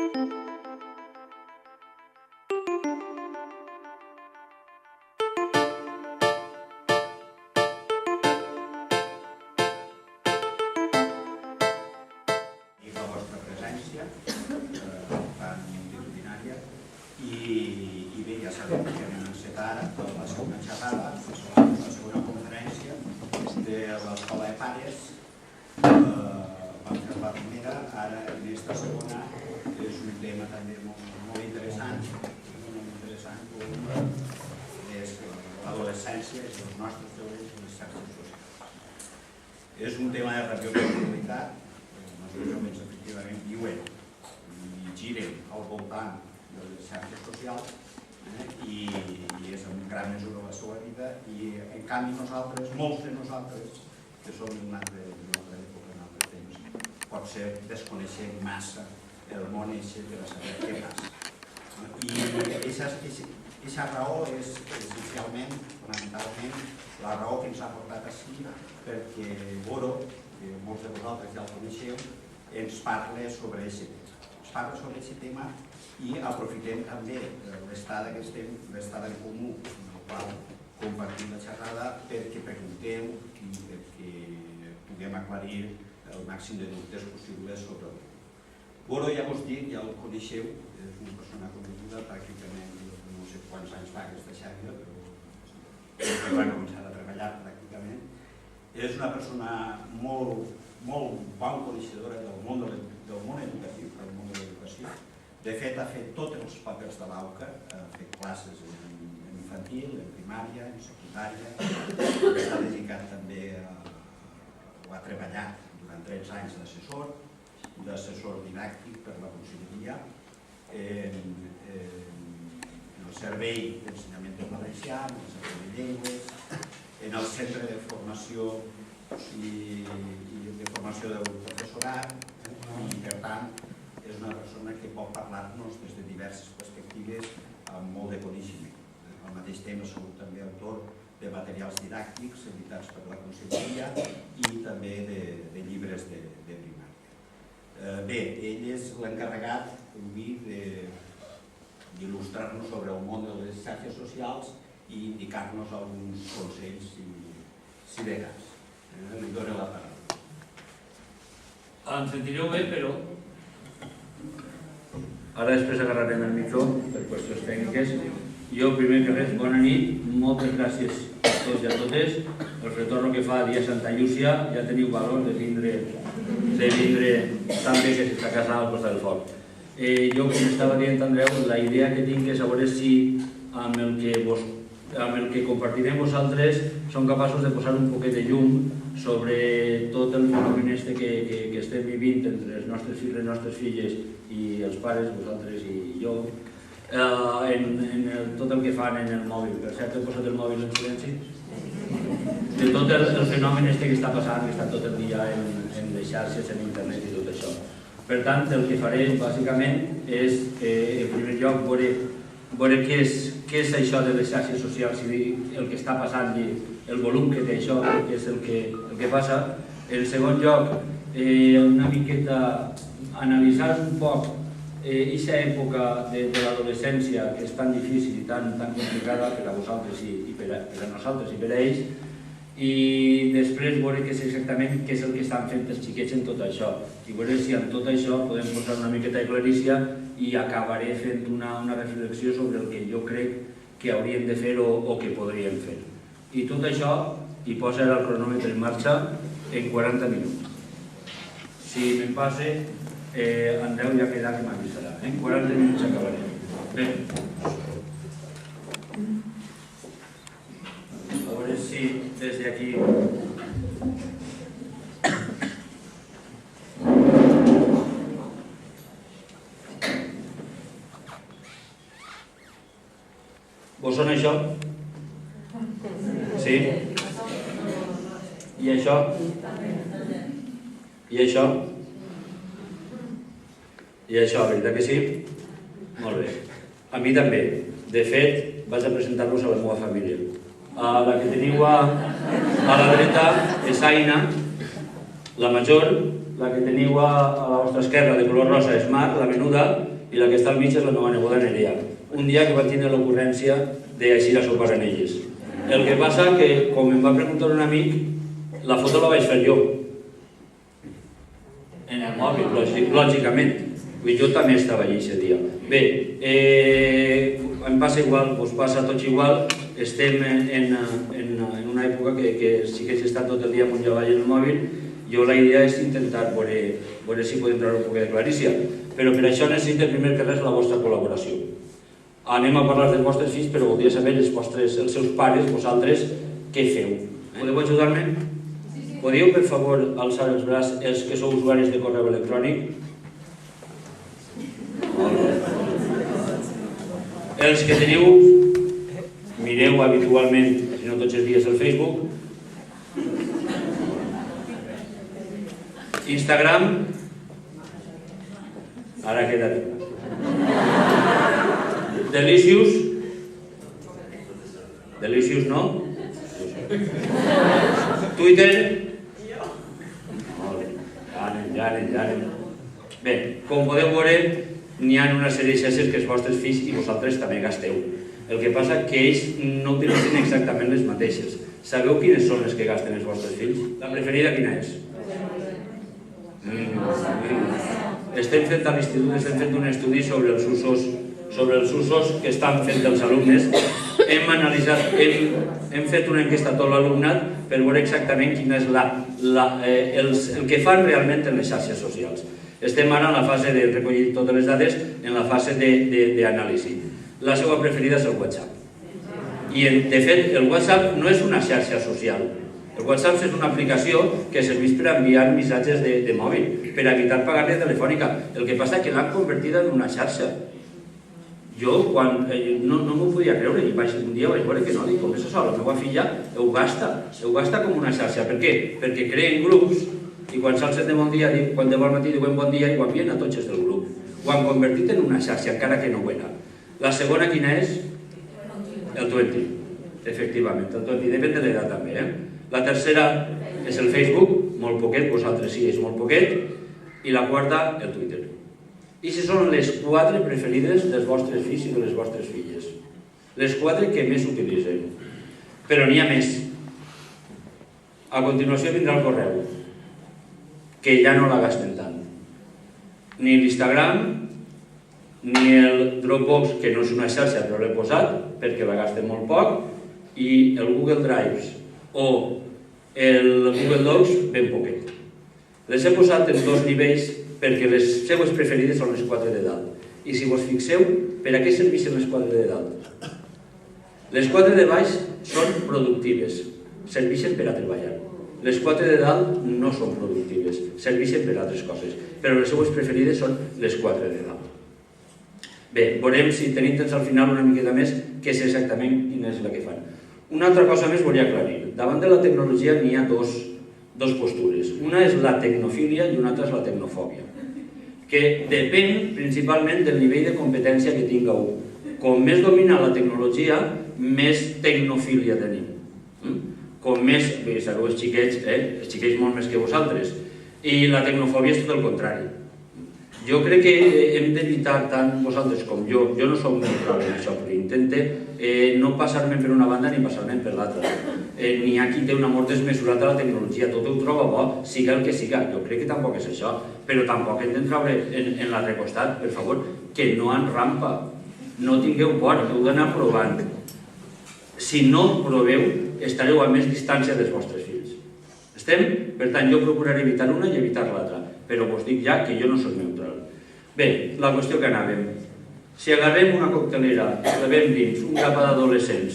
I bé, ja sabem que hem encetat la segona xerrada, la segona conferència de l'Escola de Pares. Vam fer la primera, ara en aquesta segona és un tema també molt interessant, com és l'adolescència, és els nostres joves i les xarxes socials. És un tema de responsabilitat, els nostres joves efectivament viuen i giren al voltant de les xarxes socials i és en gran mesura la seva vida i en canvi nosaltres, molts de nosaltres que som d'una altra època, en altres temps, potser desconeixem massa el món eixe per a saber què passa. I aquesta raó és essencialment, fonamentalment, la raó que ens ha portat així perquè Boro, que molts de vosaltres ja el coneixeu, ens parla sobre aquest tema. Ens parla sobre aquest tema i aprofitem també l'estada que estem, l'estada en comú, en el qual compartim la xerrada, perquè pregunteu i perquè puguem aclarir el màxim de dubtes possibles sobre el tema. Boro, ja vos dic, ja el coneixeu, és una persona coneguda pràcticament, no sé quants anys fa aquesta xerrada, però va començar a treballar pràcticament. És una persona molt bon coneixedora del món educatiu, del món de l'educació. De fet, ha fet tots els papers de l'AUCA, ha fet classes en infantil, en primària, en secundària, s'ha dedicat també o ha treballat durant 13 anys d'assessor didàctic per la conselleria, en el servei d'ensenyament del valencià, en el servei de llengües, en el centre de formació i de formació del professorat, i per tant és una persona que pot parlar-nos des de diverses perspectives amb molt de coneixement. Al mateix temps ha sigut també autor de materials didàctics editats per la conselleria i també de llibres de primària. Bé, ell és l'encarregat d'il·lustrar-nos sobre el món de les xarxes socials i indicar-nos alguns consells si de cas. Li dono la paraula. Em sentireu bé, però ara després agarrarem el micro per qüestions tècniques. Jo, primer que res, bona nit, moltes gràcies a tots i a totes. El retorn que fa dia Santa Llúcia, ja teniu valor de vindre tan bé que s'està casant al costat del foc. Jo, com estava dient Andreu, la idea que tinc és a veure si amb el que compartirem vosaltres som capaços de posar un poquet de llum sobre tot el fenomen que estem vivint entre els nostres fills, les nostres filles i els pares, vosaltres i jo, en tot el que fan en el mòbil. Per cert, he posat el mòbil en silenci? De tot el fenomen que està passant, que està tot el dia en les xarxes, en internet i tot això. Per tant, el que faré bàsicament és, en primer lloc, veure què és això de les xarxes socials i el que està passant i el volum que té això, que és el que passa. En segon lloc, una miqueta analitzar un poc aquesta època de l'adolescència que és tan difícil i tan complicada per a vosaltres i per a nosaltres i per a ells, i després veure què és exactament què és el que estan fent els xiquets en tot això i veure si amb tot això podem posar una miqueta de clarícia i acabaré fent una reflexió sobre el que jo crec que hauríem de fer o que podríem fer. I tot això hi posa el cronòmetre en marxa en 40 minuts. Si me'n passe, Andreu ja queda que m'avisarà. En 40 minuts acabarem. Bé. A veure si des d'aquí... Vos sona això? Sí? I això? I això? I això, veritat que sí? Molt bé. A mi també. De fet, vaig a presentar-vos a la meva família. La que teniu a la dreta és Aina, la major. La que teniu a la vostra esquerra de color rosa és Mar, la menuda. i la que està al mig és la meva neboda Nerea. Un dia que va tenir l'ocurrència d'aixir a sopar en elles. El que passa que, com em va preguntar un amic, la foto la vaig fer jo. En el mòbil, lògicament. Jo també estava allí aquest dia. Bé, em passa igual, us passa a tots igual. Estem en una època que sí que s'està tot el dia amb un llavall en el mòbil. Jo la idea és intentar veure si podem treure un poc de clarícia. Però per això necessito primer que res la vostra col·laboració. Anem a parlar dels vostres fills, però voldria saber els seus pares, vosaltres, què feu. Podeu ajudar-me? Podeu, per favor, alçar els braç els que sou usuaris de correu electrònic? Els que teniu, mireu habitualment, si no tots els dies, el Facebook. Instagram. Ara queda bé. Delicious. Delicious no? Twitter. Ja anem. Bé, com podeu veure, n'hi ha una sèrie de xarxes que els vostres fills i vosaltres també gasteu. El que passa que ells no utilitzen exactament les mateixes. Sabeu quines són les que gasten els vostres fills? La preferida quina és? Estem fent a l'institut un estudi sobre els usos que estan fent els alumnes. Hem fet una enquesta a tot l'alumnat per veure exactament quin és el que fan realment en les xarxes socials. Estem ara en la fase de recollir totes les dades, en la fase d'anàlisi. La seva preferida és el WhatsApp. I, de fet, el WhatsApp no és una xarxa social. El WhatsApp és una aplicació que serveix per enviar missatges de mòbil, per evitar pagar-li telefònica. El que passa és que l'han convertida en una xarxa. Jo no m'ho podia creure i un dia vaig veure que no, dic, com és això, la meva filla ho gasta com una xarxa. Per què? Perquè creen grups i quan s'alcen de bon dia, quan de bon matí diuen bon dia i ho envien a tots els del grup. Ho han convertit en una xarxa, encara que no ho era. La segona quina és? El 20. Efectivament, el 20. Depèn de l'edat també. La tercera és el Facebook, molt poquet, vosaltres sí, és molt poquet. I la quarta, el Twitter. I si són les 4 preferides dels vostres fills i de les vostres filles. Les 4 que més utilitzen. Però n'hi ha més. A continuació vindrà el correu, que ja no la gasten tant. Ni l'Instagram, ni el Dropbox, que no és una xarxa però l'he posat perquè la gasten molt poc, i el Google Drive o el Google Docs ben poquet. Les he posat en 2 nivells perquè les seues preferides són les 4 de dalt. I si vos fixeu, per a què serveixen les 4 de dalt? Les 4 de baix són productives, serveixen per a treballar. Les 4 de dalt no són productives, serveixen per a altres coses, però les seues preferides són les 4 de dalt. Bé, veurem si tenim temps al final una miqueta més què és exactament quina és la que fan. Una altra cosa més volia aclarir. Davant de la tecnologia n'hi ha dos postures. Una és la tecnofília i una altra és la tecnofòbia, que depèn principalment del nivell de competència que tinga un. Com més domina la tecnologia, més tecnofília tenim. Com més, sabeu, els xiquets molt més que vosaltres. I la tecnofòbia és tot el contrari. Jo crec que hem d'evitar tant vosaltres com jo no soc neutral en això, però intente no passar-me per una banda ni passar-me per l'altra. N'hi ha qui té un amor desmesurat a la tecnologia, tot ho troba bo, siga el que siga. Jo crec que tampoc és això, però tampoc hem d'entrar en l'altre costat, per favor, que no en rampa. No tingueu por, heu d'anar provant. Si no proveu, estareu a més distància dels vostres fills. Estem? Per tant, jo procuraré evitar una i evitar l'altra, però vos dic ja que jo no soc neutral. Bé, la qüestió que anàvem. Si agarrem una coctelera, rebem dins un grapa d'adolescents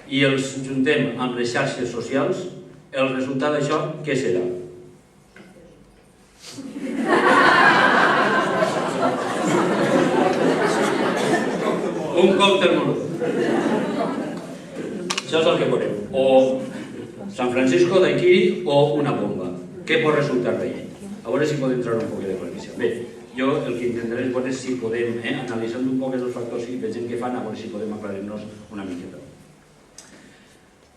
i els juntem amb les xarxes socials, el resultat d'això què serà? Un còctel molotov. Això és el que veurem. O San Francisco d'Aikiri o una bomba. Què pot resultar d'ahir? A veure si podem treure un poc de clarícia. Bé, jo el que intentaré és veure si podem, analitzant un poc els factors i veient què fan, a veure si podem aclarir-nos una miqueta.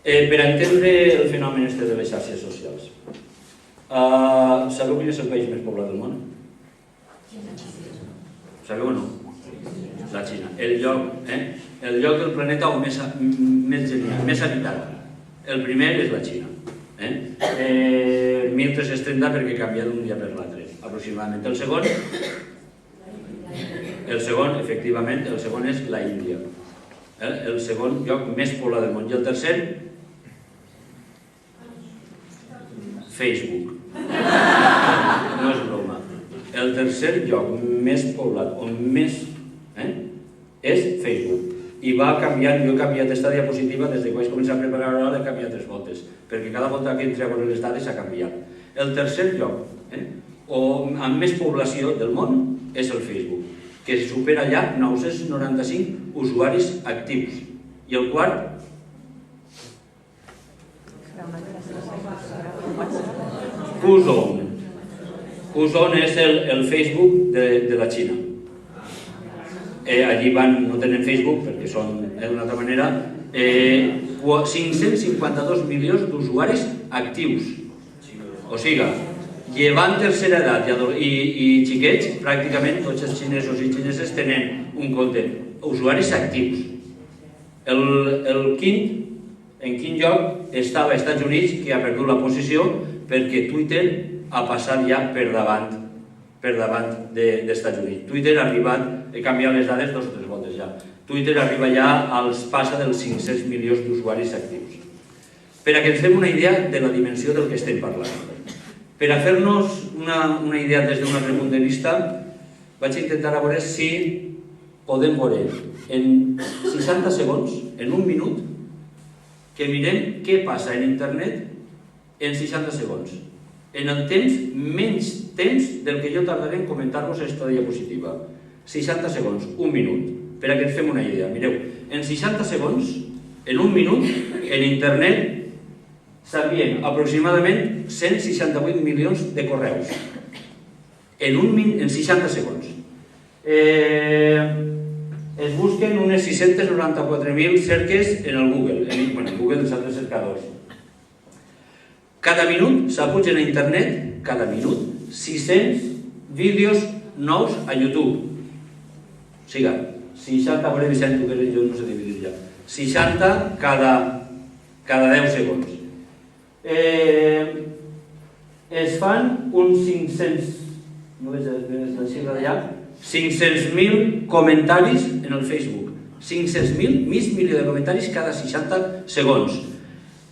Per entendre el fenomen de les xarxes socials, sabeu quin és el país més poblat del món? Sabeu o no? La Xina. El lloc del planeta més habitat. El primer és la Xina. 1330 perquè canvia d'un dia per l'altre, aproximadament. El segon, efectivament, el segon és la Índia. El segon lloc més poblat del món. I el tercer, Facebook. No és broma. El tercer lloc més poblat, on més, és Facebook. I va canviant, jo he canviat aquesta diapositiva des que vaig començar a preparar l'hora, l'he canviat 3 voltes, perquè cada volta que entri a veure les dades s'ha canviat. El tercer lloc, amb més població del món, és el Facebook, que supera ja 995 usuaris actius. I el quart? Qzone. Qzone és el Facebook de la Xina. Allí no tenen Facebook perquè són d'una altra manera 552 milions d'usuaris actius. O sigui, llevant tercera edat i xiquets, pràcticament tots els xinesos i xineses tenen un compte. Usuaris actius. En quin lloc estava als Estats Units, que ha perdut la posició perquè Twitter ha passat ja per davant dels Estats Units. Twitter ha arribat, he canviat les dades 2 o 3 voltes ja, Twitter arriba ja passa dels 500 milions d'usuaris actius. Per a que ens fem una idea de la dimensió del que estem parlant. Per a fer-nos una idea des d'un altre punt de vista, vaig intentar a veure si podem veure en 60 segons, en un minut, que mirem què passa en internet en 60 segons. En el temps, menys temps del que jo tardaré en comentar-vos aquesta diapositiva. 60 segons, un minut, per a que ens fem una idea. Mireu, en 60 segons, en un minut, en internet s'envien aproximadament 168 milions de correus. En 60 segons. Es busquen unes 694.000 cerques en el Google, en Google dels altres cercadors. Cada minut s'apugen a internet, cada minut, 600 vídeos nous a YouTube. O sigui, 60, a veure Vicent, tu que eres jo, no sé dividir ja. 60 cada 10 segons. Es fan uns 500, no veig la xifra d'allà, 500.000 comentaris en el Facebook. 500.000, mig milió de comentaris cada 60 segons.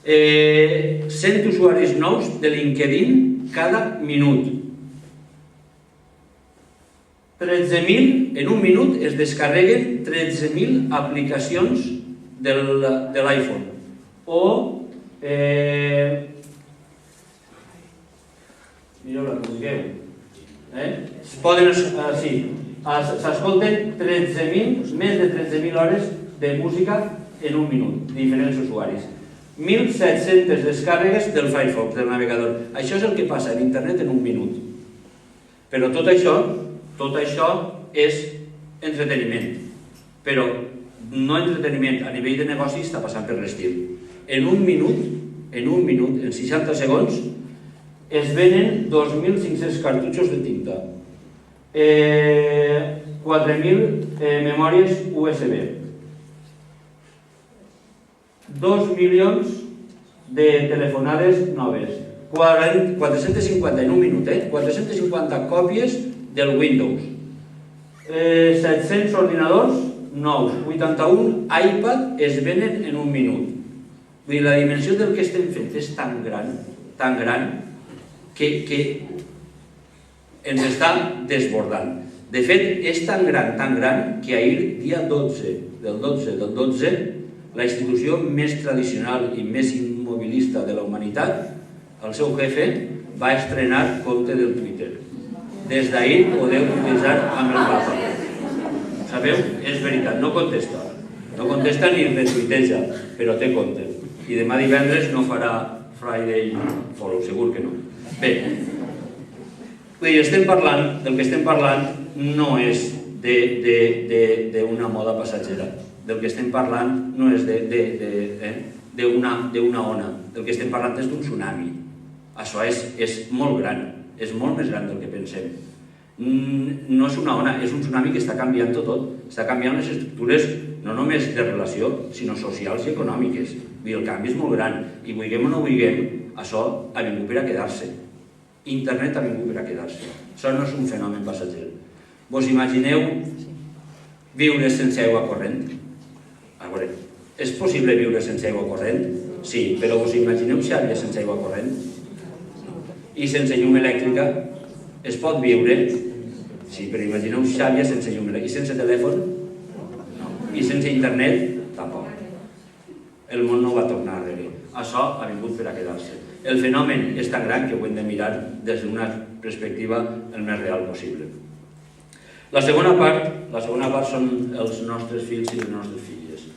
100 usuaris nous de LinkedIn cada minut. 13.000, en un minut es descarreguen 13.000 aplicacions de l'iPhone. O, mireu la que busqueu, s'escolten més de 13.000 hores de música en un minut, diferents usuaris. 1.700 descàrregues del Firefox, del navegador. Això és el que passa en internet en un minut. Però tot això és entreteniment. Però no entreteniment, a nivell de negoci està passant per l'estil. En un minut, en 60 segons, es venen 2.500 cartutxos de tinta, 4.000 memòries USB, 2 milions de telefonades noves, 450 en un minut, 450 còpies del Windows, 700 ordinadors nous, 81 iPad es venen en un minut. Vull dir, la dimensió del que estem fent és tan gran, que ens està desbordant. De fet, és tan gran, que ahir, dia 12 del 12, la institució més tradicional i més immobilista de la humanitat, el seu jefe, va estrenar compte del Twitter. Des d'ahir podeu utilitzar amb el papa. Sabeu? És veritat, no contesta. No contesta ni retuiteja, però té compte. I demà divendres no farà Friday Follow, segur que no. Bé, del que estem parlant no és d'una moda passatgera. Del que estem parlant no és d'una ona. Del que estem parlant és d'un tsunami. Això és molt gran, és molt més gran del que pensem. no és una ona, és un tsunami que està canviant tot. Està canviant les estructures no només de relació, sinó socials i econòmiques. El canvi és molt gran i vulguem o no vulguem, això ha vingut per a quedar-se. Internet ha vingut per a quedar-se. Això no és un fenomen passatger. Vos imagineu viure sense aigua corrent? A veure, és possible viure sense aigua corrent? Sí, però vos imagineu xàbia sense aigua corrent? I sense llum elèctrica? Es pot viure? Sí, però imagineu xàbia sense llum elèctrica. I sense telèfon? No. I sense internet? Tampoc. El món no va tornar a rebre. Això ha vingut per a quedar-se. El fenomen és tan gran que ho hem de mirar des d'una perspectiva el més real possible. La segona part són els nostres fills i les nostres filles.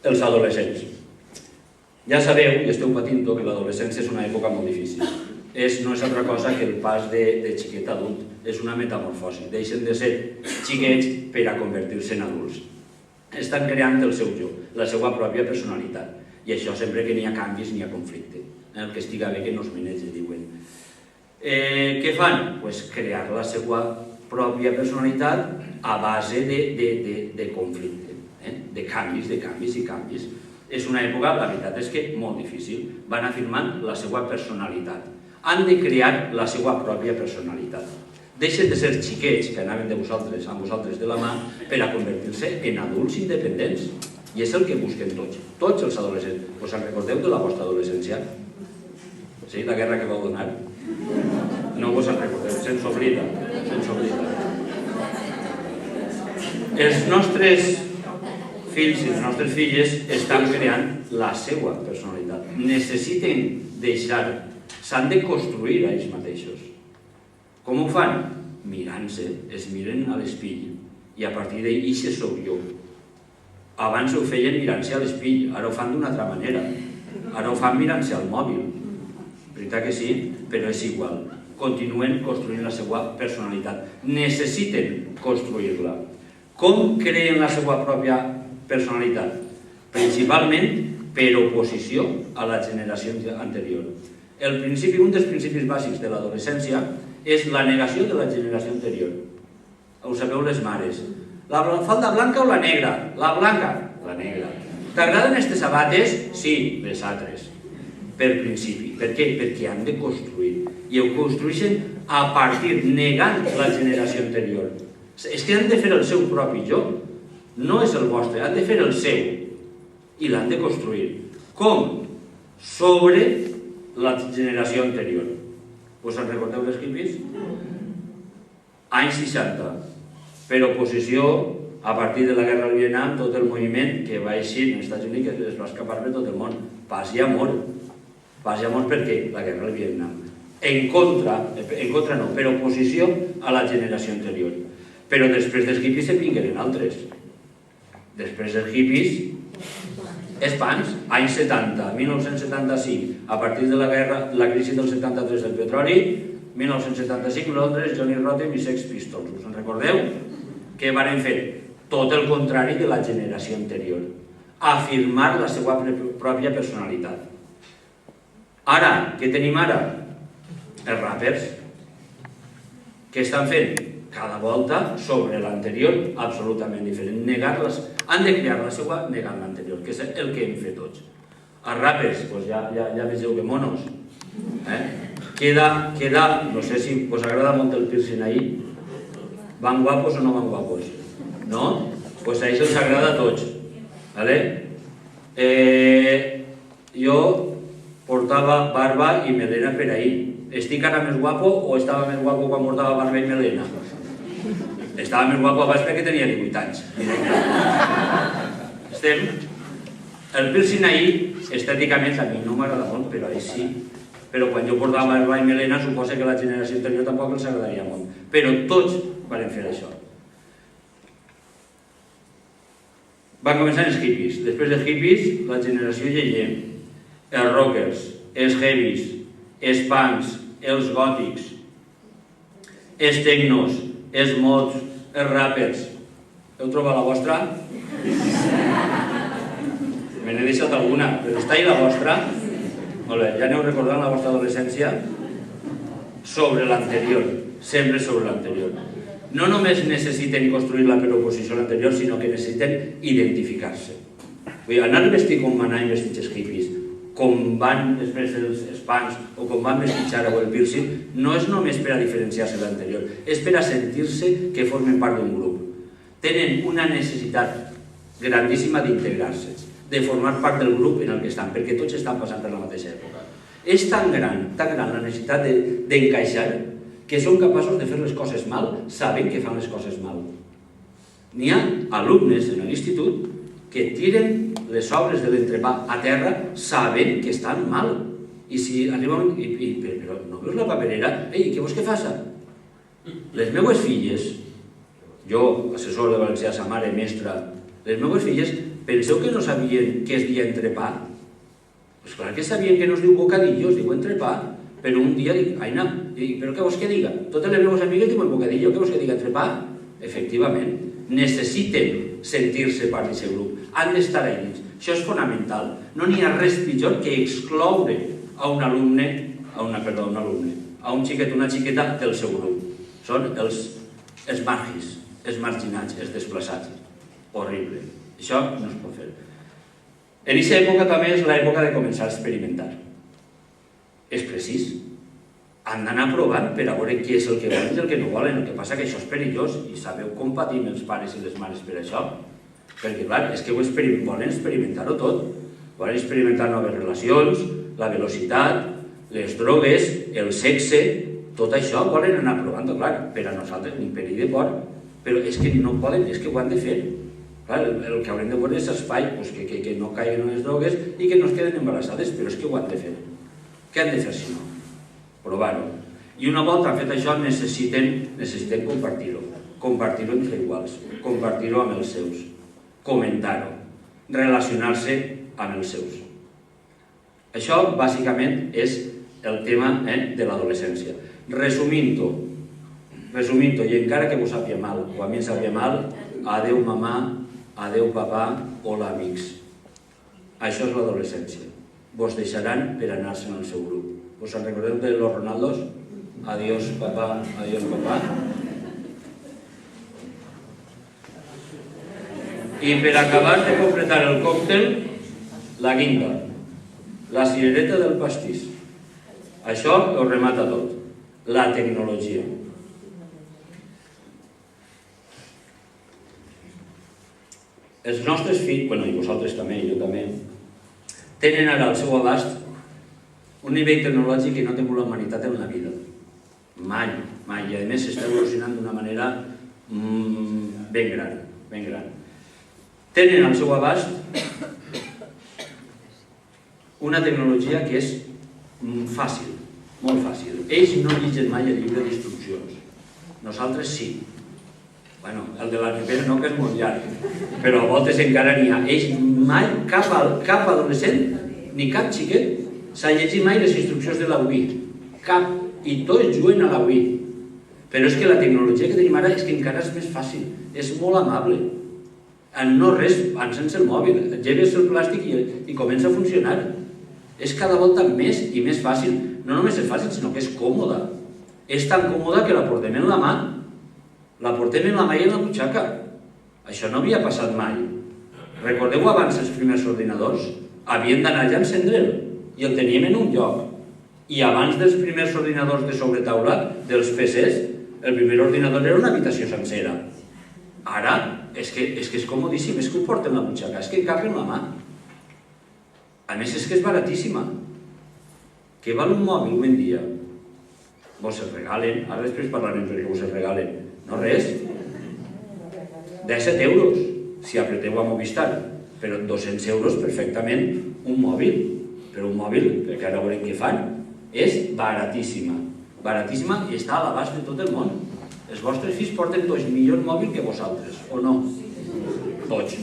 Els adolescents. Ja sabeu, i esteu patint-ho, que l'adolescència és una època molt difícil. No és altra cosa que el pas de xiquet a adult. És una metamorfosi. Deixen de ser xiquets per a convertir-se en adults. Estan creant el seu jo, la seva pròpia personalitat. I això sempre que n'hi ha canvis n'hi ha conflicte. El que estiga bé que no es menege, diuen. Què fan? Pues crear la seva pròpia personalitat a base de conflicte, de canvis i canvis. És una època, la veritat és que molt difícil. Van afirmant la seva personalitat. Han de crear la seva pròpia personalitat. Deixen de ser xiquets que anaven amb vosaltres de la mà per a convertir-se en adults independents. I és el que busquen tots els adolescents. Us en recordeu de la vostra adolescència? Sí, la guerra que vau donar? No vos en recordeu, se'ns oblida. Els nostres fills i les nostres filles estan creant la seva personalitat. Necessiten deixar, s'han de construir a ells mateixos. Com ho fan? Mirant-se, es miren a l'espill i a partir d'ahir, ixe sóc jo. Abans ho feien mirant-se a l'espill, ara ho fan d'una altra manera. Ara ho fan mirant-se al mòbil. Veritat que sí, però és igual. Continuen construint la seva personalitat. Necessiten construir-la. Com creen la seva pròpia personalitat? Principalment per oposició a la generació anterior. Un dels principis bàsics de l'adolescència és la negació de la generació anterior. Ho sabeu les mares. La falda blanca o la negra? La blanca. La negra. T'agraden aquestes sabates? Sí, les altres. Per principi. Per què? Perquè han de construir. I ho construeixen a partir, negant la generació anterior. És que han de fer el seu propi jo. No és el vostre, han de fer el seu. I l'han de construir. Com? Sobre la generació anterior. Us en recordeu dels hippies? Anys 60. Per oposició, a partir de la guerra del Vietnam, tot el moviment que va eixir als Estats Units, que es va escapar per tot el món. Paz i amor. Paz i amor per què? La guerra del Vietnam. En contra no, per oposició a la generació anterior. Però després dels hippies se'n vingueren altres. Després dels hippies, Espans, anys 70, 1975, a partir de la crisi del 73 del petroli, 1975, Londres, Johnny Rotten i Sex Pistols. Us en recordeu? Què van fer? Tot el contrari de la generació anterior. Afirmar la seva pròpia personalitat. Ara, què tenim ara? Els rappers. Què estan fent? Cada volta sobre l'anterior, absolutament diferent. Han de crear la seva negant l'anterior, que és el que hem fet tots. Els rappers, ja vegeu que monos. Queda, no sé si us agrada molt el piercing ahí. Van guapos o no van guapos? No? Doncs a ells els agrada a tots. Jo portava barba i melena per ahir. Estic ara més guapo o estava més guapo quan portava barba i melena? Estava més guapo abans perquè tenia 18 anys. Estem? El piercing ahir, estèticament, a mi no m'agrada molt, però ahir sí. Però quan jo portava barba i melena, suposa que la generació anterior tampoc els agradaria molt. Però tots van fer això. Van començar els hippies. Després dels hippies, la generació llegent. Els rockers, els heavies, els punks, els gòtics, els tecnos, els mods, els rappers. Heu trobat la vostra? Me n'he deixat alguna, però està ahí la vostra? Molt bé, ja aneu recordant la vostra adolescència? sobre l'anterior, sempre sobre l'anterior. No només necessiten construir-la per oposició a l'anterior, sinó que necessiten identificar-se. Anar vestit com van anar vestits els hippies, com van després els punks o com van vestits ara o el piercing, no és només per a diferenciar-se de l'anterior, és per a sentir-se que formen part d'un grup. Tenen una necessitat grandíssima d'integrar-se, de formar part del grup en el que estan, perquè tots estan passant per la mateixa època. És tan gran la necessitat d'encaixar que són capaços de fer les coses mal sabent que fan les coses mal. N'hi ha alumnes en l'institut que tiren les obres de l'entrepà a terra sabent que estan mal. I si arriben, però no veus la paperera? Ei, què vols que faça? Les meues filles, jo, assessor de valencià, sa mare, mestra, les meues filles, penseu que no sabien què es deia entrepà? Pues clar que sabien que no es diu bocadillo, es diu entrepà, però un dia dic, Aina, però què vols que diga? Totes les meves amigues diuen bocadillo, què vols que diga entrepà? Efectivament, necessiten sentir-se part d'aquest grup, han d'estar a ells, això és fonamental. No n'hi ha res pitjor que excloure a un alumne, a un xiquet, una xiqueta del seu grup. Són els margis, els marginats, els desplaçats. Horrible. Això no es pot fer. En aquesta època també és l'època de començar a experimentar. És precís. Han d'anar provant per a veure què és el que volen i el que no volen. El que passa que això és perillós i sabeu com patim els pares i les mares per això. Perquè, clar, és que volen experimentar-ho tot. Volen experimentar noves relacions, la velocitat, les drogues, el sexe, tot això volen anar provant-ho, clar, per a nosaltres ni perill de por, però és que no poden, és que ho han de fer. Clar, el que haurem de veure és espai, que no caiguen en les drogues i que no es queden embarassades, però és que ho han de fer. Què han de fer si no? Provar-ho. I una volta han fet això necessiten compartir-ho. Compartir-ho entre iguals, compartir-ho amb els seus, comentar-ho, relacionar-se amb els seus. Això bàsicament és el tema de l'adolescència. Resumint-ho, i encara que vos sàpia mal, o a mi em sàpia mal, adeu mamà, adeu papà, hola amics. Això és l'adolescència. Vos deixaran per anar-se'n al seu grup. Us en recordeu de los Ronaldos? Adiós papà, adiós papà. I per acabar de completar el còctel, la guinda, la cirereta del pastís. Això ho remata tot. La tecnologia. Els nostres fills, i vosaltres també, jo també, tenen ara al seu abast un nivell tecnològic que no té la humanitat en la vida. Mai. I a més s'està evolucionant d'una manera ben gran. Tenen al seu abast una tecnologia que és fàcil, molt fàcil. Ells no llegen mai el llibre d'instruccions. Nosaltres sí. El de la Ribera no, que és molt llarg, però a voltes encara n'hi ha. Ells mai, cap adolescent, ni cap xiquet, s'ha llegit mai les instruccions de la UI. Cap. I tots juguen a la UI. Però és que la tecnologia que tenim ara és que encara és més fàcil. És molt amable. No res, sense el mòbil. Lleves el plàstic i comença a funcionar. És cada volta més i més fàcil. No només és fàcil, sinó que és còmoda. És tan còmoda que la portem en la mà. La portem en la mà i en la butxaca. Això no havia passat mai. Recordeu abans els primers ordinadors? Havien d'anar allà a encendre'l i el teníem en un lloc. I abans dels primers ordinadors de sobretaula, dels PCs, el primer ordinador era una habitació sencera. Ara és que és comodíssim, és que ho porten a la butxaca, és que cap en la mà. A més és que és baratíssima. Què val un mòbil avui en dia? Vos el regalen, ara després parlarem perquè vos el regalen. No res. 17 euros, si apreteu a Movistar, però 200 euros perfectament un mòbil. Però un mòbil, perquè ara veurem què fan, és baratíssima. Baratíssima i està a l'abast de tot el món. Els vostres fills porten tots millor mòbil que vosaltres, o no? Tots.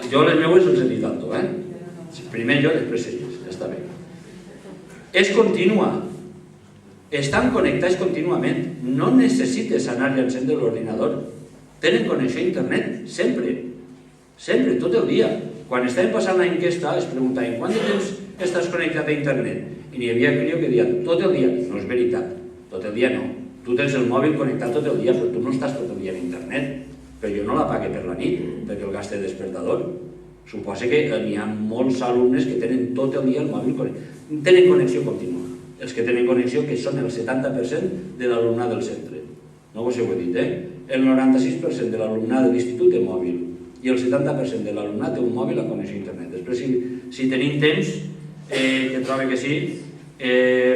Jo les meues els he dit tanto, Primer jo, després elles, ja està bé. És contínua. Estan connectats contínuament. No necessites anar i encendre l'ordinador. Tenen connexió a internet, sempre. Sempre, tot el dia. Quan estàvem passant la enquesta, es preguntaven quant de temps estàs connectat a internet. I n'hi havia crió que deia tot el dia, no és veritat, tot el dia no. Tu tens el mòbil connectat tot el dia, però tu no estàs tot el dia en internet. Però jo no l'apague per la nit, perquè el gaste despertador. Suposa que n'hi ha molts alumnes que tenen tot el dia el mòbil connectat. Tenen connexió contínua. Els que tenen connexió, que són el 70% de l'alumnat del centre. No vos ho he dit, El 96% de l'alumnat de l'institut té mòbil i el 70% de l'alumnat té un mòbil a connexió a internet. Després, si tenim temps, que trobo que sí,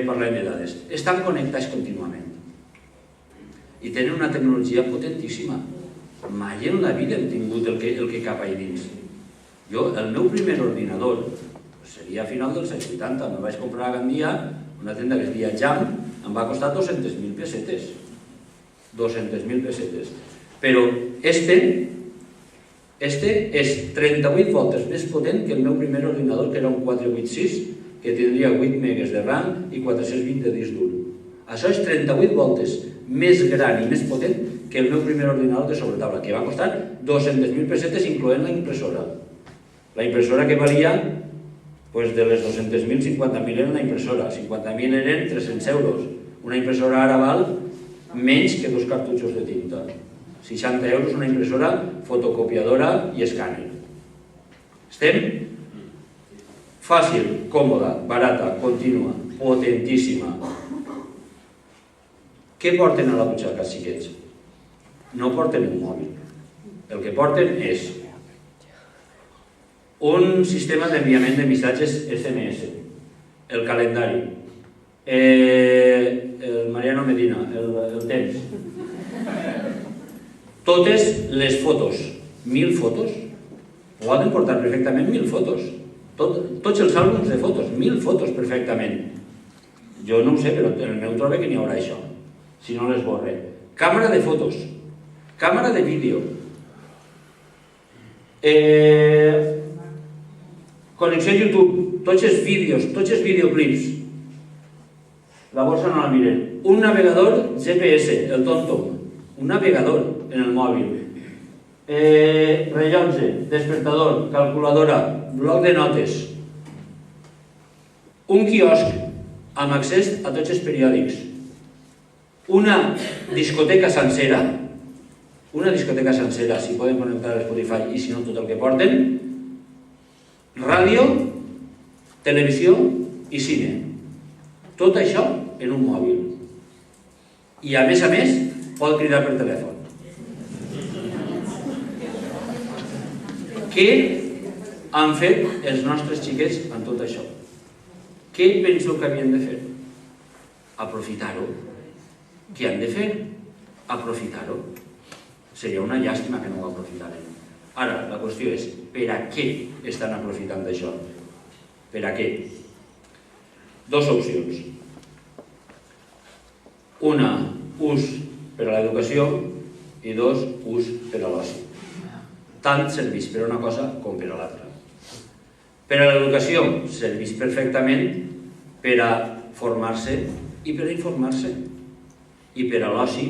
parlem de dades. Estan connectats contínuament i tenen una tecnologia potentíssima. Mai en la vida hem tingut el que cap allà dins. Jo, el meu primer ordinador, seria a final dels anys 80, me'l vaig comprar a Gandia, una tenda que es deia Jam, em va costar 200.000 pessetes. 200.000 pessetes. Però este és 38 voltes més potent que el meu primer ordinador, que era un 486, que tindria 8 megas de RAM i 420 de disc dur. Això és 38 voltes més gran i més potent que el meu primer ordinador de sobretaula, que va costar 200.000 pessetes, incloent la impressora. La impressora que valia, de les 200.000, 50.000 eren la impressora, 50.000 eren 300 euros. Una impressora ara val menys que 2 cartutxos de tinta. 60 euros una impressora, fotocopiadora i escàner. Estem? Fàcil, còmoda, barata, contínua, potentíssima. Què porten a la butxaca, xiquets? No porten un mòbil. El que porten és un sistema d'enviament de missatges SMS, el calendari, el Mariano Medina, el temps, totes les fotos, 1.000 fotos, poden portar perfectament 1.000 fotos, tots els àlbums de fotos, 1.000 fotos perfectament. Jo no ho sé, però en el meu trobo que n'hi haurà això, si no les borre. Càmera de fotos, càmera de vídeo, connexió a YouTube, tots els vídeos, tots els videoclips. La borsa no la miren. Un navegador GPS, el TomTom, un navegador en el mòbil. Rellotge, despertador, calculadora, bloc de notes. Un quiosc amb accés a tots els periòdics. Una discoteca sencera, si poden connectar a Spotify i si no tot el que porten, ràdio, televisió i cine. Tot això en un mòbil. I a més, pot cridar per telèfon. Què han fet els nostres xiquets amb tot això? Què penso que havien de fer? Aprofitar-ho. Què han de fer? Aprofitar-ho. Seria una llàstima que no ho aprofitaren. Ara, la qüestió és, per a què estan aprofitant d'això? Per a què? Dos opcions. Una, ús per a l'educació i dos, ús per a l'oci. Tant serveix per a una cosa com per a l'altra. Per a l'educació serveix perfectament per a formar-se i per a informar-se. I per a l'oci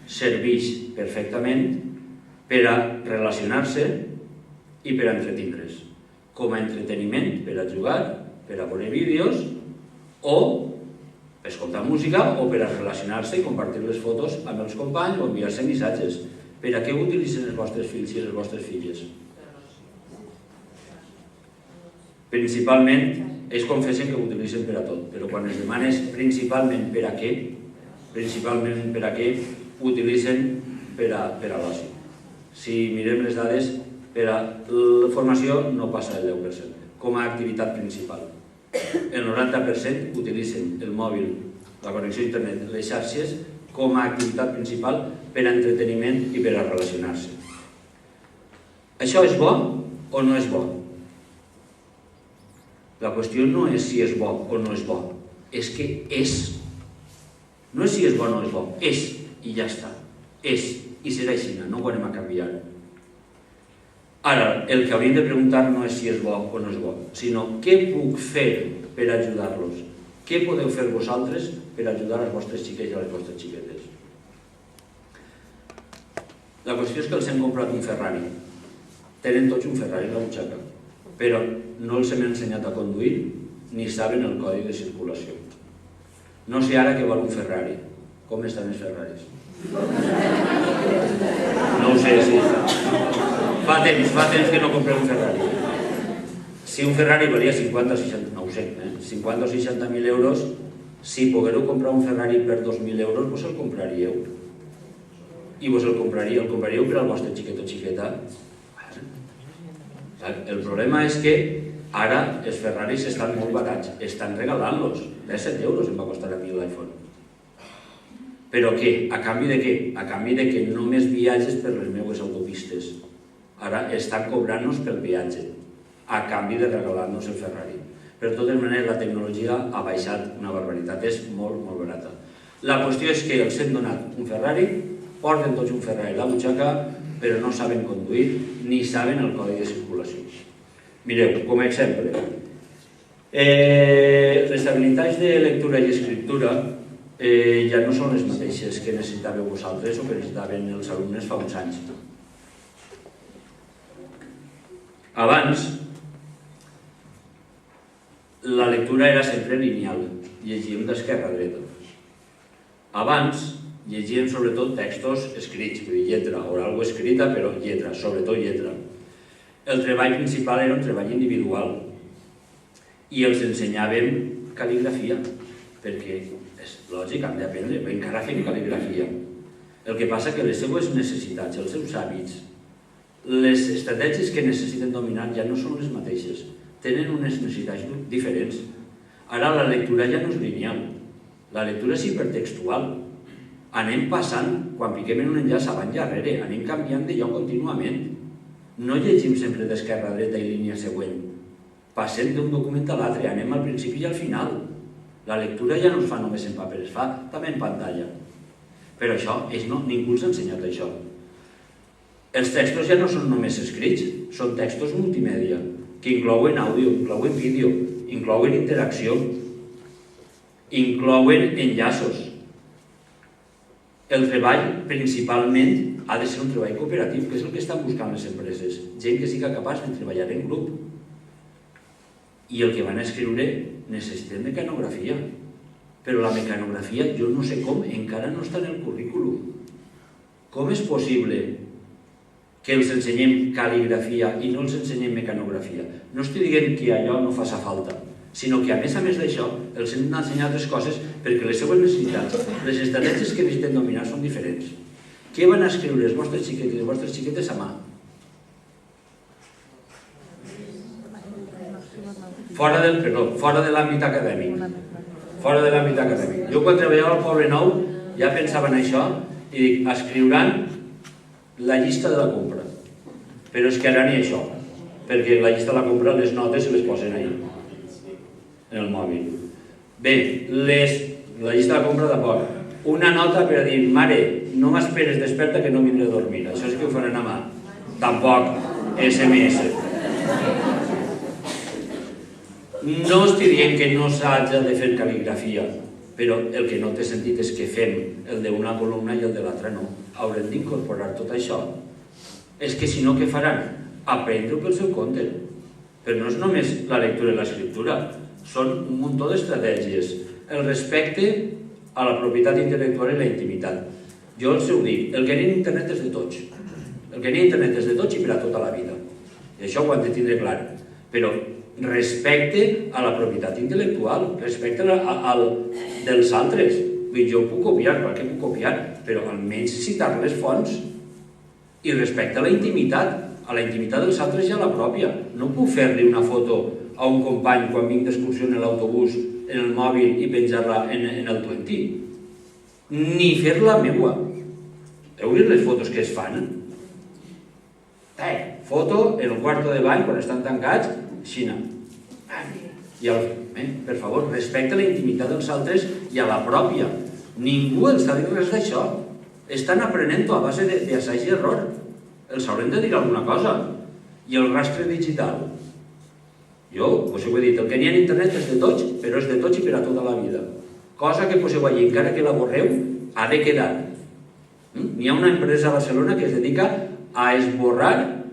serveix perfectament per a relacionar-se i per a entretindre's. Com a entreteniment, per a jugar, per a veure vídeos o per escoltar música o per a relacionar-se i compartir les fotos amb els companys o enviar-se missatges. Per a què ho utilitzen els vostres fills i les vostres filles? Principalment, ells confessen que ho utilitzen per a tot, però quan es demanes principalment per a què, ho utilitzen per a l'oci. Si mirem les dades, per a la formació no passa el 10%, com a activitat principal. El 90% utilitzen el mòbil, la connexió a internet, les xarxes, com a activitat principal per a entreteniment i per a relacionar-se. Això és bo o no és bo? La qüestió no és si és bo o no és bo, és que és. No és si és bo o no és bo, és i ja està. És i serà així, no ho anem a canviar. Ara, el que hauríem de preguntar no és si és bo o no és bo, sinó què puc fer per ajudar-los? Què podeu fer vosaltres per ajudar els vostres xiquets i les vostres xiquetes? La qüestió és que els hem comprat un Ferrari. Tenen tots un Ferrari a la butxaca, però no els hem ensenyat a conduir ni saben el codi de circulació. No sé ara què val un Ferrari. Com estan els Ferraris? No ho sé, sí. Fa temps que no compré un Ferrari. Si un Ferrari valia 50 o 60, no ho sé, 50 o 60.000 euros, si poguereu comprar un Ferrari per 2.000 euros, vos el compraríeu. I vos el compraríeu per al vostre xiquet o xiqueta. El problema és que ara els Ferraris estan molt barats, estan regalant-los. 17 euros em va costar a mi l'iPhone. Però què? A canvi de què? A canvi de que només viatges per les meues autopistes. Ara estan cobrant-nos pel viatge, a canvi de regalar-nos el Ferrari. Per totes maneres, la tecnologia ha baixat una barbaritat, és molt, molt barata. La qüestió és que els hem donat un Ferrari, porten tots un Ferrari a la butxaca, però no saben conduir ni saben el codi de circulació. Mireu, com a exemple, les habilitats de lectura i escriptura ja no són les mateixes que necessitàveu vosaltres o que necessitaven els alumnes fa uns anys. Abans, la lectura era sempre lineal, llegíem d'esquerra a dreta. Abans, llegíem sobretot textos escrits, lletra, o alguna cosa escrita, però lletra, sobretot lletra. El treball principal era un treball individual i els ensenyàvem cal·ligrafia, perquè és lògic, han d'aprendre, encara fem cal·ligrafia. El que passa que les seues necessitats, els seus hàbits, les estratègies que necessiten dominar ja no són les mateixes, tenen unes necessitats diferents. Ara la lectura ja no és lineal, la lectura és hipertextual. Anem passant, quan piquem en un enllaç avant i arrere, anem canviant de lloc contínuament. No llegim sempre d'esquerra a dreta i línia següent. Passem d'un document a l'altre, anem al principi i al final. La lectura ja no es fa només en paper, es fa també en pantalla. Però això, ningú ens ha ensenyat això. Els textos ja no són només escrits, són textos multimèdia, que inclouen àudio, inclouen vídeo, inclouen interacció, inclouen enllaços. El treball, principalment, ha de ser un treball cooperatiu, que és el que estan buscant les empreses. Gent que siga capaç de treballar en grup. I el que van a escriure necessiten mecanografia. Però la mecanografia, jo no sé com, encara no està en el currículum. Com és possible que els ensenyem cal·ligrafia i no els ensenyem mecanografia? No estic dient que allò no faci falta, sinó que a més d'això els hem d'ensenyar altres coses perquè les seues necessitats, les estratègies que necessiten dominar són diferents. Què van a escriure els vostres xiquets i les vostres xiquetes a mà? Fora de l'àmbit acadèmic. Fora de l'àmbit acadèmic. Jo quan treballava al Poble Nou ja pensava en això i dic, escriuran la llista de la compra. Però és que ara ni això, perquè la llista de la compra, les notes se les posen ahí, en el mòbil. Bé, la llista de la compra d'acord. Una nota per a dir, mare, no m'esperes desperta que no vindré a dormir. Això és que ho faran a mà. Tampoc, SMS. No estic dient que no s'hagi de fer cal·ligrafia, però el que no té sentit és que fem el d'una columna i el de l'altra no. Haurem d'incorporar tot això. És que si no, què faran? Aprendre-ho pel seu compte. Però no és només la lectura i l'escriptura, són un munt d'estratègies. El respecte a la propietat intel·lectual i la intimitat. Jo els ho dic, el que n'hi ha internet és de tots. El que n'hi ha internet és de tots i per a tota la vida. I això ho han de tindre clar. Però respecte a la propietat intel·lectual, respecte al dels altres. Jo puc copiar, clar que puc copiar, però almenys citar les fonts. I respecte a la intimitat dels altres i a la pròpia. No puc fer-li una foto a un company quan vinc d'excursió en l'autobús, en el mòbil i penjar-la en el 20. Ni fer-la meua. Heu vist les fotos que es fan? Foto en el quarto de bany quan estan tancats, Xina. Per favor, respecta la intimitat dels altres i a la pròpia. Ningú els ha dit res d'això. Estan aprenent-ho a base d'assaig i error. Els haurem de dir alguna cosa. I el rastre digital. Jo us ho he dit, el que n'hi ha en internet és de tots, però és de tots i per a tota la vida. Cosa que poseu allí, encara que la borreu, ha de quedar. N'hi ha una empresa a Barcelona que es dedica a esborrar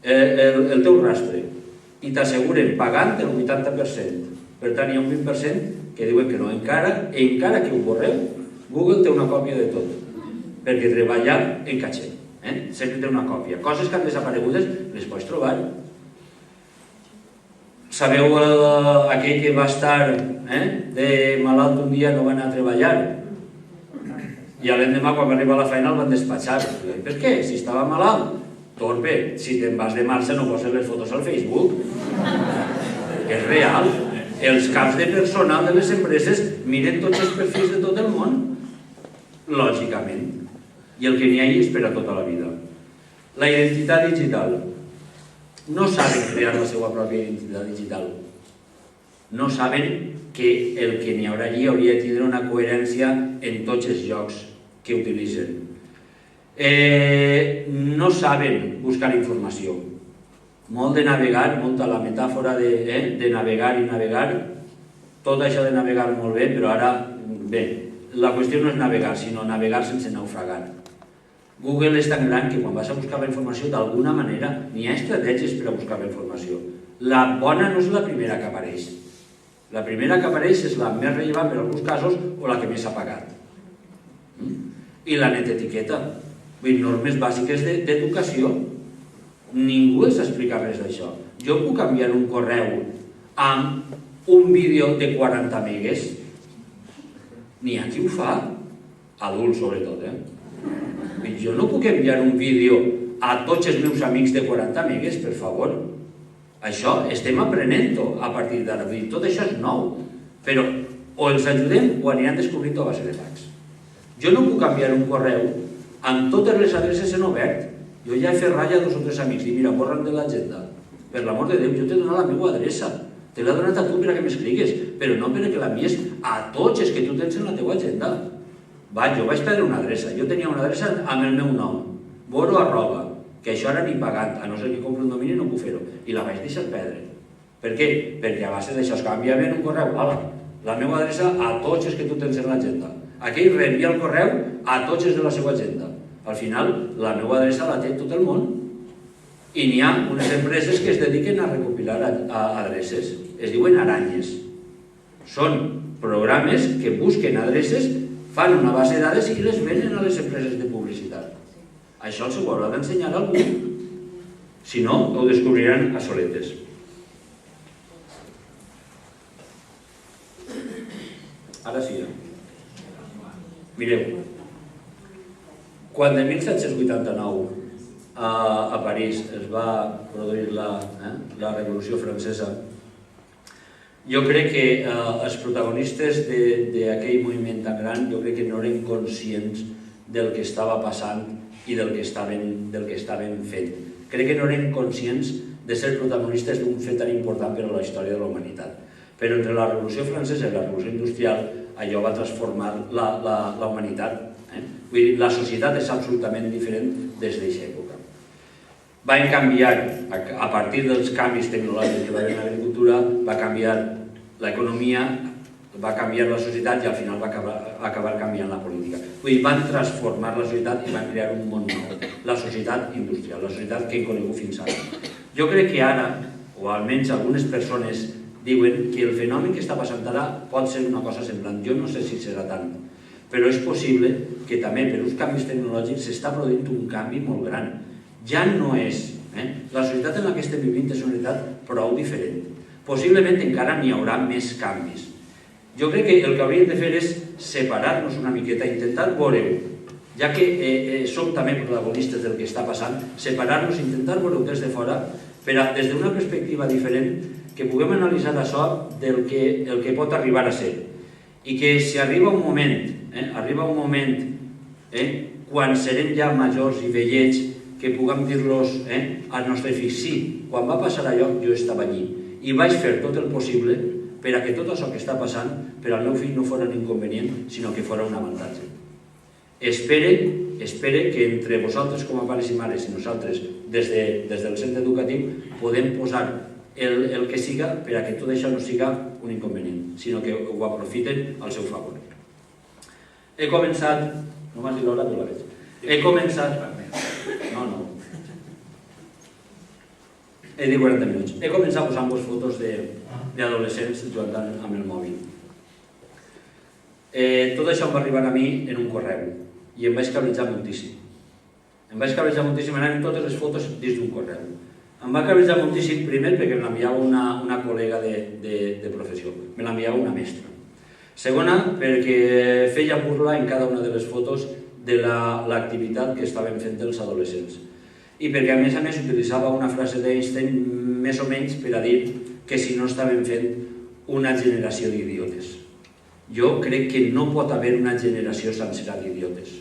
el teu rastre i t'asseguren pagant el 80% Per tant, hi ha un 20% que diuen que no. Encara que ho borreu, Google té una còpia de tot, perquè treballa en caché. Sempre té una còpia. Coses que han desaparegudes les pots trobar. Sabeu aquell que va estar de malalt un dia no va anar a treballar i l'endemà quan va arribar a la feina el van despatxar? Per què? Si estava malalt. Torpe, si te'n vas de marxa no poses les fotos al Facebook. És real. Els caps de personal de les empreses miren tots els perfils de tot el món. Lògicament. I el que n'hi ha és per a tota la vida. La identitat digital. No saben crear la seva pròpia identitat digital. No saben que el que n'hi haurà allí hauria de tindre una coherència en tots els llocs que utilitzen. No saben buscar informació. Molt de navegar, molta la metàfora de navegar i navegar, tot això de navegar molt bé, però ara, bé, la qüestió no és navegar, sinó navegar sense naufragar. Google és tan gran que quan vas a buscar la informació, d'alguna manera, n'hi ha estratègies per a buscar la informació. La bona no és la primera que apareix. La primera que apareix és la més rellevant per a alguns casos o la que més s'ha pagat. I la netetiqueta. Normes bàsiques d'educació. Ningú els explica res d'això. Jo puc enviar un correu amb un vídeo de 40 megues? N'hi ha qui ho fa, adults sobretot. Jo no puc enviar un vídeo a tots els meus amics de 40 megues, per favor. Això estem aprenent-ho a partir d'ara. Tot això és nou. Però o els ajudem o aniran descobrint a base de fax. Jo no puc enviar un correu amb totes les adreces en obert. Jo ja he fet ratlla a 2 o 3 amics i mira, borra'n de l'agenda. Per l'amor de Déu, jo t'he donat la meva adreça. Te l'he donat a tu per a que m'escrigues, però no per a que l'envies a tots els que tu tens en la teva agenda. Jo vaig perdre una adreça. Jo tenia una adreça amb el meu nom, Boro arroba, que això ara ni pagant, a no ser que compri un domini no puc fer-ho. I la vaig deixar perdre. Per què? Perquè a base d'això es canviaven un correu. La meva adreça a tots els que tu tens en l'agenda. Aquell reenvia el correu a tots els de la seva agenda. Al final, la meva adreça la té tot el món. I n'hi ha unes empreses que es dediquen a recopilar adreces. Es diuen aranyes. Són programes que busquen adreces, fan una base de dades i les venen a les empreses de publicitat. Això els ho haurà d'ensenyar a algú. Si no, ho descobriran a soletes. Ara sí. Mireu. Quan de 1789 a París es va produir la Revolució Francesa, jo crec que els protagonistes d'aquell moviment tan gran jo crec que no eren conscients del que estava passant i del que estaven fent. Crec que no eren conscients de ser protagonistes d'un fet tan important per a la història de la humanitat. Però entre la Revolució Francesa i la Revolució Industrial allò va transformar la humanitat. Vull dir, la societat és absolutament diferent des d'aquesta època. Van canviar, a partir dels canvis tecnològics que va haver en l'agricultura, va canviar l'economia, va canviar la societat i al final va acabar canviant la política. Vull dir, van transformar la societat i van crear un món nou, la societat industrial, la societat que hem conegut fins ara. Jo crec que ara, o almenys algunes persones, diuen que el fenomen que està passant ara pot ser una cosa semblant. Jo no sé si serà tant, però és possible que també per uns canvis tecnològics s'està produint un canvi molt gran. Ja no és... La societat en la que estem vivint és una societat prou diferent. Possiblement encara n'hi haurà més canvis. Jo crec que el que hauríem de fer és separar-nos una miqueta, intentar veure-ho, ja que som també protagonistes del que està passant, separar-nos, intentar veure-ho des de fora, però des d'una perspectiva diferent, que puguem analitzar això del que pot arribar a ser. I que si arriba un moment, quan serem ja majors i vellets, que puguem dir-los als nostres fills, sí, quan va passar allò jo estava allí i vaig fer tot el possible per a que tot això que està passant per al meu fill no fos un inconvenient, sinó que fos un avantatge. Espere que entre vosaltres com a pares i mares i nosaltres des del centre educatiu podem posar el que siga per a que tot això no siga un inconvenient, sinó que ho aprofiten al seu favor. He començat... No m'has dit l'hora, tu la veig. He començat... He dit 40 minuts. He començat posant-vos fotos d'adolescents jugant amb el mòbil. Tot això em va arribar a mi en un correu i em vaig cabrejar moltíssim. Anaven totes les fotos dins d'un correu. Em va cabrejar moltíssim, primer perquè me l'enviava una col·lega de professió, me l'enviava una mestra. Segona, perquè feia burla en cada una de les fotos de l'activitat que estaven fent els adolescents. I perquè a més utilitzava una frase d'Einstein més o menys per a dir que si no estaven fent una generació d'idiotes. Jo crec que no pot haver una generació sencera d'idiotes.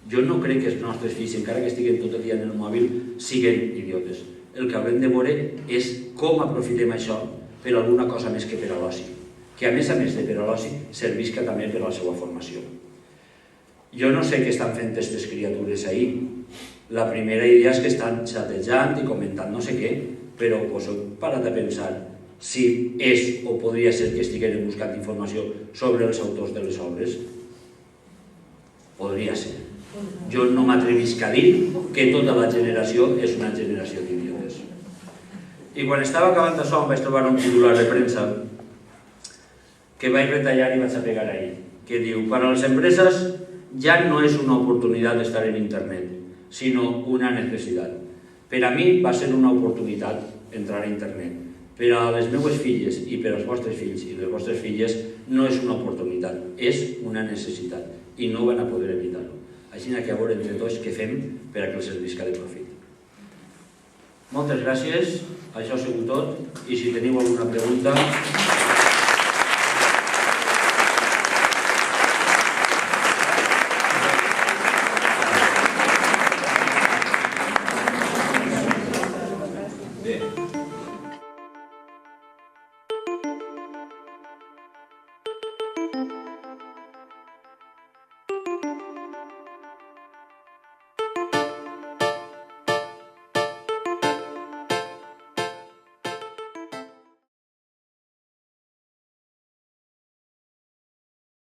Jo no crec que els nostres fills, encara que estiguen tot el dia en el mòbil, siguin idiotes. El que haurem de veure és com aprofitem això per alguna cosa més que per a l'oci. Que a més de per a l'oci, servisca també per a la seva formació. Jo no sé què estan fent aquestes criatures ahir. La primera idea és que estan xatejant i comentant no sé què, però us heu parat a pensar si és o podria ser que estiguin buscant informació sobre els autors de les obres? Podria ser. Jo no m'atrevisc a dir que tota la generació és una generació d'idiotes. I quan estava acabant això em vaig trobar un titular de premsa que vaig retallar i vaig a pegar ahí, que diu: para las empresas ya no es una oportunidad estar en internet, sino una necesidad. Per a mi va ser una oportunitat entrar a internet. Per a les meves filles i per als vostres fills i les vostres filles no és una oportunitat, és una necessitat i no van a poder evitar-ho. Així que a veure entre tots què fem per a que els servisca de profit. Moltes gràcies, això ha sigut tot, i si teniu alguna pregunta... Bé.